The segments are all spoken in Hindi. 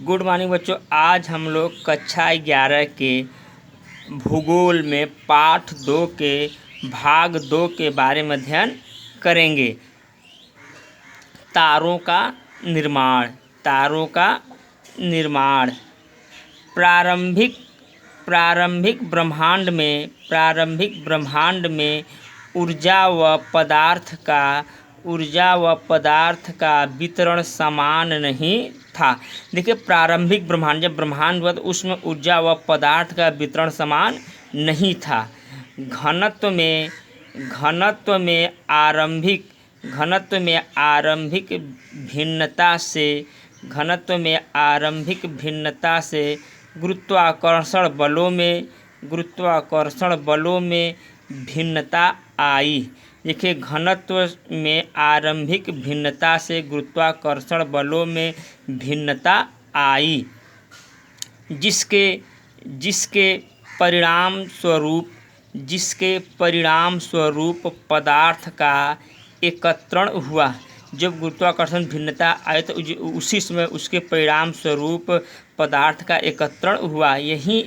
गुड मॉर्निंग बच्चों। आज हम लोग कक्षा 11 के भूगोल में पाठ 2 के भाग 2 के बारे में अध्ययन करेंगे। तारों का निर्माण। प्रारंभिक ब्रह्मांड में ऊर्जा व पदार्थ का वितरण समान नहीं था। देखिए, प्रारंभिक ब्रह्मांड, जब ब्रह्मांड हुआ तो उसमें ऊर्जा व पदार्थ का वितरण समान नहीं था। घनत्व में आरंभिक भिन्नता से गुरुत्वाकर्षण बलों में भिन्नता आई। देखिए, घनत्व में आरंभिक भिन्नता से गुरुत्वाकर्षण बलों में भिन्नता आई, जिसके परिणाम स्वरूप पदार्थ का एकत्रण हुआ। जब गुरुत्वाकर्षण भिन्नता आई तो उसी समय उसके परिणाम स्वरूप पदार्थ का एकत्रण हुआ। यही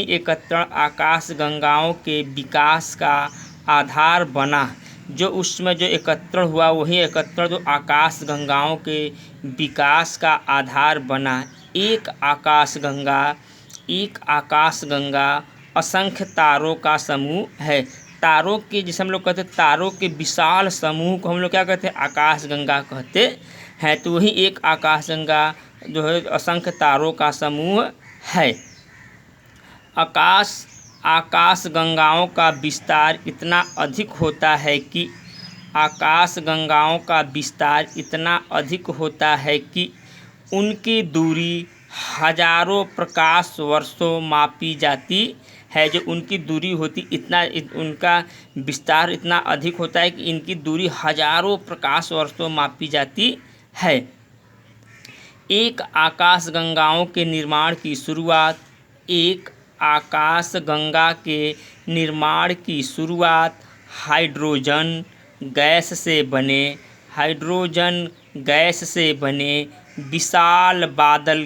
एकत्रण आकाशगंगाओं के विकास का आधार बना। जो उसमें जो एकत्रण हुआ वही एकत्रण जो आकाशगंगाओं के विकास का आधार बना। एक आकाशगंगा असंख्य तारों का समूह है। तारों के, जिसे हम लोग कहते हैं तारों के विशाल समूह को हम लोग क्या कहते हैं? आकाशगंगा कहते हैं। तो वही एक आकाशगंगा जो है असंख्य तारों का समूह है। आकाशगंगाओं का विस्तार इतना अधिक होता है कि उनकी दूरी हजारों प्रकाश वर्षों मापी जाती है। जो उनकी दूरी होती उनका विस्तार इतना अधिक होता है कि इनकी दूरी हजारों प्रकाश वर्षों मापी जाती है। एक आकाशगंगा के निर्माण की शुरुआत हाइड्रोजन गैस से बने विशाल बादल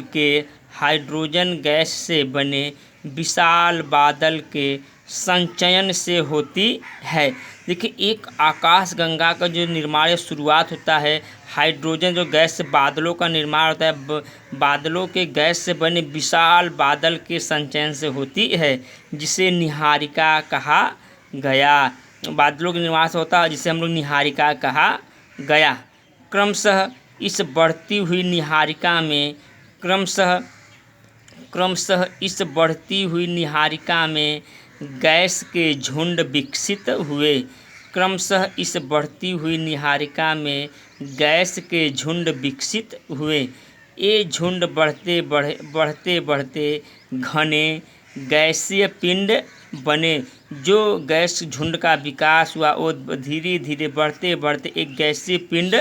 के संचयन से होती है। देखिए, एक आकाशगंगा का जो निर्माण या शुरुआत होता है, हाइड्रोजन जो गैस से बादलों का निर्माण होता है, बादलों के गैस से बने विशाल बादल के संचयन से होती है, जिसे निहारिका कहा गया। बादलों के निर्माण से होता है जिसे हम लोग निहारिका कहा गया। क्रमशः इस बढ़ती हुई निहारिका में गैस के झुंड विकसित हुए। ये झुंड बढ़ते घने गैसीय पिंड बने। जो गैस झुंड का विकास हुआ वो धीरे धीरे बढ़ते एक गैसीय पिंड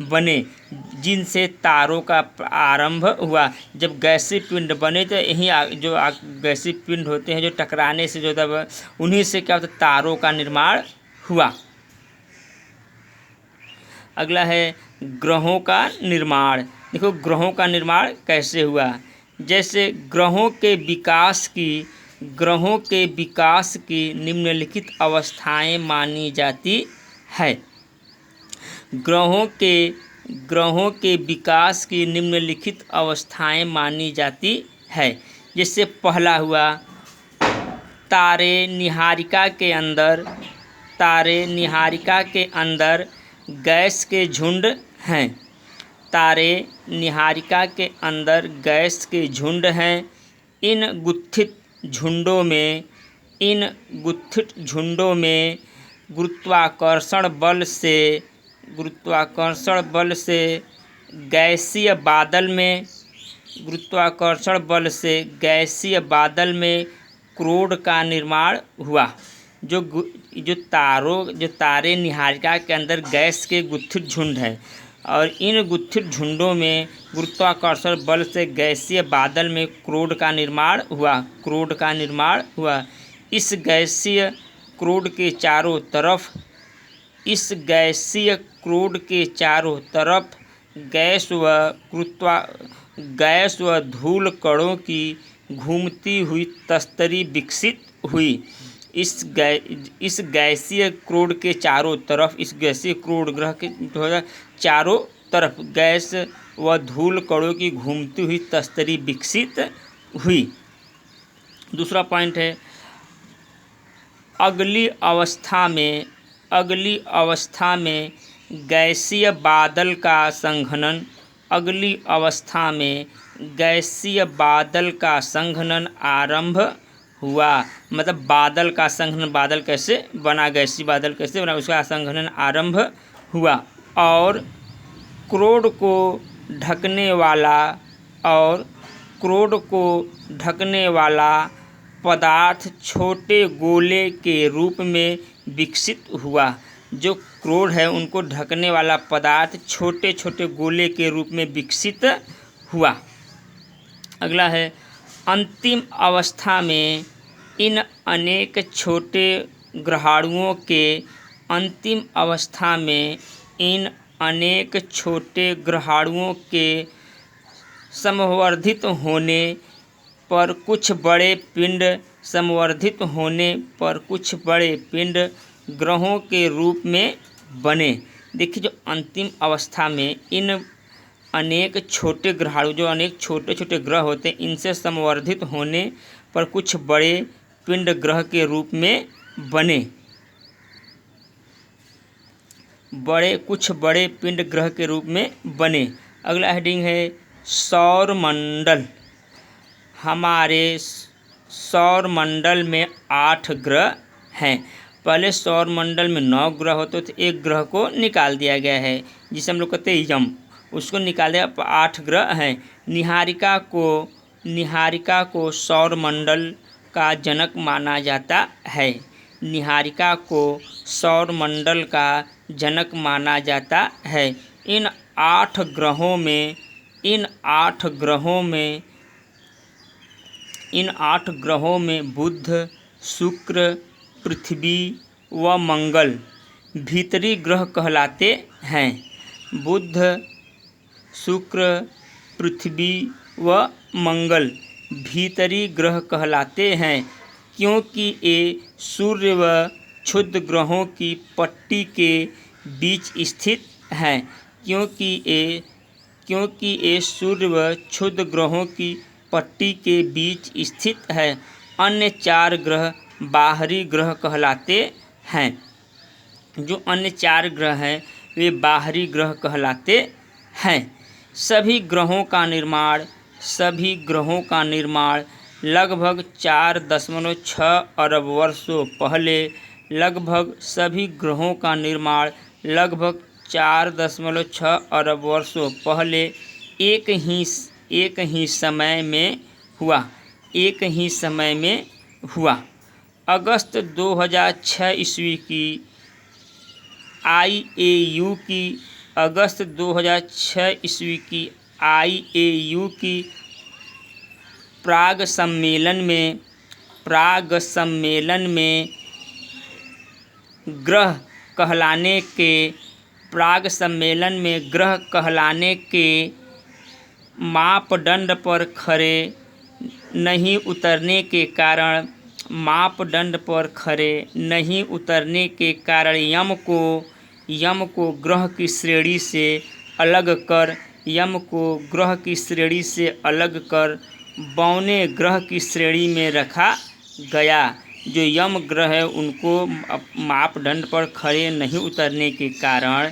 बने, जिनसे तारों का आरंभ हुआ। जब गैसीय पिंड बने तो यही जो गैसीय पिंड होते हैं, जो टकराने से जो तब उन्हीं से क्या होता है? तारों का निर्माण हुआ। अगला है ग्रहों का निर्माण। देखो, ग्रहों का निर्माण कैसे हुआ। जैसे ग्रहों के विकास की निम्नलिखित अवस्थाएं मानी जाती है। ग्रहों के विकास की निम्नलिखित अवस्थाएं मानी जाती है। जैसे पहला हुआ, तारे निहारिका के अंदर गैस के झुंड हैं। इन गुत्थित झुंडों में गुरुत्वाकर्षण बल से गैसीय बादल में क्रोड का निर्माण हुआ। जो तारे निहारिका के अंदर गैस के गुत्थित झुंड है, और इन गुत्थित झुंडों में गुरुत्वाकर्षण बल से गैसीय बादल में क्रोड का निर्माण हुआ। इस गैसीय क्रोड के चारों तरफ इस गैसीय क्रोड के चारों तरफ गैस व धूल कणों की घूमती हुई तस्तरी विकसित हुई। इस गैसीय क्रोड के चारों तरफ, इस गैसीय क्रोड ग्रह के चारों तरफ गैस व धूल कणों की घूमती हुई तस्तरी विकसित हुई। दूसरा पॉइंट है, अगली अवस्था में गैसीय बादल का संघनन। अगली अवस्था में गैसीय बादल का संघनन आरंभ हुआ। मतलब बादल का संघनन, बादल कैसे बना, गैसीय बादल कैसे बना, उसका संघनन आरंभ हुआ। और क्रोड को ढकने वाला पदार्थ छोटे गोले के रूप में विकसित हुआ। जो क्रोड है उनको ढकने वाला पदार्थ छोटे छोटे गोले के रूप में विकसित हुआ। अगला है, अंतिम अवस्था में इन अनेक छोटे ग्रहाणुओं के समवर्धित होने पर कुछ बड़े पिंड ग्रहों के रूप में बने। देखिए, जो अंतिम अवस्था में इन अनेक छोटे ग्रहाणु, जो अनेक छोटे छोटे ग्रह होते हैं, इनसे समवर्धित होने पर कुछ बड़े पिंड ग्रह के रूप में बने। कुछ बड़े पिंड ग्रह के रूप में बने। अगला हेडिंग है, सौर मंडल। हमारे सौर मंडल में 8 ग्रह हैं। पहले सौर मंडल में 9 ग्रह होते थे, एक ग्रह को निकाल दिया गया है जिसे हम लोग कहते हैं यम, उसको निकाल दिया, 8 ग्रह हैं। निहारिका को सौर मंडल का जनक माना जाता है। निहारिका को सौर मंडल का जनक माना जाता है। इन 8 ग्रहों में बुध, शुक्र, पृथ्वी व मंगल भीतरी ग्रह कहलाते हैं। बुध, शुक्र, पृथ्वी व मंगल भीतरी ग्रह कहलाते हैं, क्योंकि ये सूर्य व क्षुद्र ग्रहों की पट्टी के बीच स्थित हैं। क्योंकि ये सूर्य व क्षुद्र ग्रहों की पट्टी के बीच स्थित है। अन्य 4 ग्रह बाहरी ग्रह कहलाते हैं। जो अन्य 4 ग्रह हैं वे बाहरी ग्रह कहलाते हैं। सभी ग्रहों का निर्माण लगभग 4.6 अरब वर्षों पहले लगभग 4.6 अरब वर्षों पहले एक ही समय में हुआ। अगस्त 2006 ईस्वी की IAU की प्राग सम्मेलन में ग्रह कहलाने के मापदंड पर खरे नहीं उतरने के कारण यम को ग्रह की श्रेणी से अलग कर बौने ग्रह की श्रेणी में रखा गया। जो यम ग्रह है उनको मापदंड पर खरे नहीं उतरने के कारण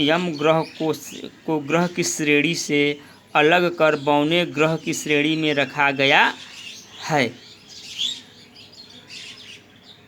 यम ग्रह को ग्रह की श्रेणी से अलग कर बौने ग्रह की श्रेणी में रखा गया है।